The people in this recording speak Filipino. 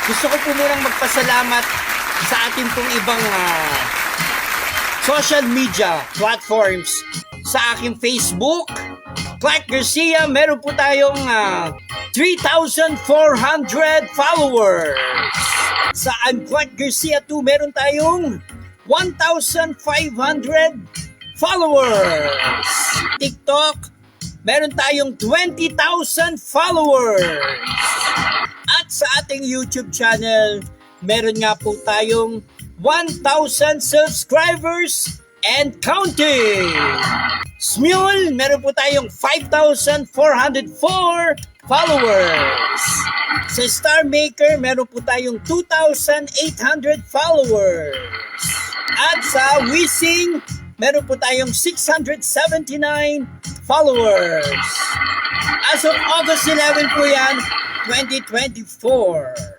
Gusto ko po munang magpasalamat sa ating pong ibang social media platforms. Sa aking Facebook, Clark Garcia, meron po tayong 3,400 followers. Sa I'm Clark Garcia 2, meron tayong 1,500 followers. TikTok, meron tayong 20,000 followers. At sa ating YouTube channel, meron nga po tayong 1,000 subscribers and counting. Smule, meron po tayong 5,404 followers. Sa Star Maker, meron po tayong 2,800 followers. At sa Wissing, meron po tayong 679 followers. As of August 11 po yan, 2024.